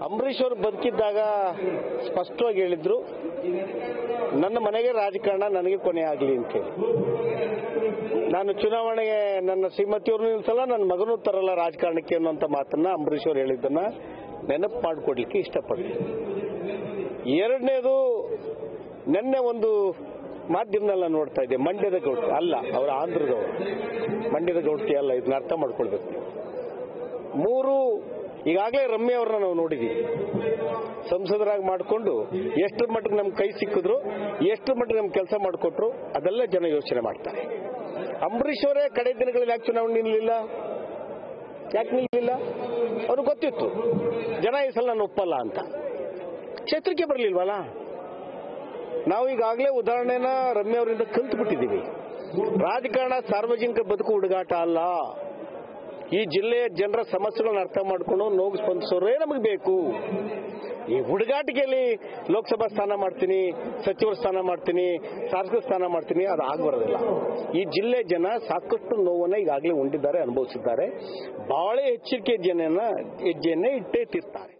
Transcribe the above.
ಅಂಬರೀಷ್ ಅವರು ಬದುಕಿದ್ದಾಗ ಸ್ಪಷ್ಟವಾಗಿ ಹೇಳಿದ್ರು, ನನ್ನ ಮನೆಗೆ ರಾಜಕಾರಣ ನನಗೆ ಕೊನೆ ಆಗಲಿ ಅಂತೇಳಿ. ನಾನು ಚುನಾವಣೆಗೆ ನನ್ನ ಶ್ರೀಮತಿಯವ್ರನ್ನೂ ನಿಲ್ಸಲ್ಲ, ನನ್ನ ಮಗನೂ ತರಲ್ಲ ರಾಜಕಾರಣಕ್ಕೆ ಅನ್ನುವಂಥ ಮಾತನ್ನ ಅಂಬರೀಷ್ ಅವರು ಹೇಳಿದ್ದನ್ನ ನೆನಪು ಮಾಡಿಕೊಡ್ಲಿಕ್ಕೆ ಇಷ್ಟಪಡ್ತೀನಿ. ಎರಡನೇದು, ನಿನ್ನೆ ಒಂದು ಮಾಧ್ಯಮದಲ್ಲ ನೋಡ್ತಾ ಇದ್ದೆ, ಮಂಡ್ಯದ ಗೌಡ್ತಿ ಅಲ್ಲ, ಅವರ ಆಂಧ್ರದವರು, ಮಂಡ್ಯದ ಗೌಡ್ತಿ ಅಲ್ಲ, ಇದನ್ನ ಅರ್ಥ ಮಾಡ್ಕೊಳ್ಬೇಕು. ಮೂರು, ಈಗಾಗಲೇ ರಮ್ಯ ಅವ್ರನ್ನ ನಾವು ನೋಡಿದ್ದೀವಿ, ಸಂಸದರಾಗಿ ಮಾಡಿಕೊಂಡು ಎಷ್ಟು ಮಟ್ಟಿಗೆ ನಮ್ಗೆ ಕೈ ಸಿಕ್ಕಿದ್ರು, ಎಷ್ಟು ಮಟ್ಟಿಗೆ ನಮ್ಗೆ ಕೆಲಸ ಮಾಡಿಕೊಟ್ರು, ಅದೆಲ್ಲ ಜನ ಯೋಚನೆ ಮಾಡ್ತಾರೆ. ಅಂಬರೀಷ್ ಅವರೇ ಕಡೆ ದಿನಗಳಲ್ಲಿ ಯಾಕೆ ಚುನಾವಣೆ ನಿಲ್ಲಲಿಲ್ಲ? ಯಾಕೆ ನಿಲ್ಲಲಿಲ್ಲ? ಅವ್ರಿಗೆ ಗೊತ್ತಿತ್ತು ಜನ ಈ ಸಲ ನಾನು ಒಪ್ಪಲ್ಲ ಅಂತ. ಕ್ಷೇತ್ರಕ್ಕೆ ಬರಲಿಲ್ವಲ್ಲ. ನಾವು ಈಗಾಗಲೇ ಉದಾಹರಣೆನ ರಮ್ಯ ಅವರಿಂದ ಕಲ್ತು ಬಿಟ್ಟಿದ್ದೀವಿ. ರಾಜಕಾರಣ ಸಾರ್ವಜನಿಕ ಬದುಕು ಹುಡುಗಾಟ ಅಲ್ಲ. ಈ ಜಿಲ್ಲೆಯ ಜನರ ಸಮಸ್ಯೆಗಳನ್ನ ಅರ್ಥ ಮಾಡಿಕೊಂಡು ನೋವು ಸ್ಪಂದಿಸೋರೇ ನಮಗೆ ಬೇಕು. ಈ ಹುಡುಗಾಟಿಕೆಯಲ್ಲಿ ಲೋಕಸಭಾ ಸ್ಥಾನ ಮಾಡ್ತೀನಿ, ಸಚಿವರ ಸ್ಥಾನ ಮಾಡ್ತೀನಿ, ಶಾಸಕ ಸ್ಥಾನ ಮಾಡ್ತೀನಿ, ಅದು ಆಗ್ಬರೋದಿಲ್ಲ. ಈ ಜಿಲ್ಲೆ ಜನ ಸಾಕಷ್ಟು ನೋವನ್ನ ಈಗಾಗಲೇ ಉಂಡಿದ್ದಾರೆ, ಅನುಭವಿಸಿದ್ದಾರೆ. ಬಹಳ ಎಚ್ಚರಿಕೆ ಹೆಜ್ಜೆಯನ್ನೇ ಇಟ್ಟೇ ಇಟ್ಟಿರ್ತಾರೆ.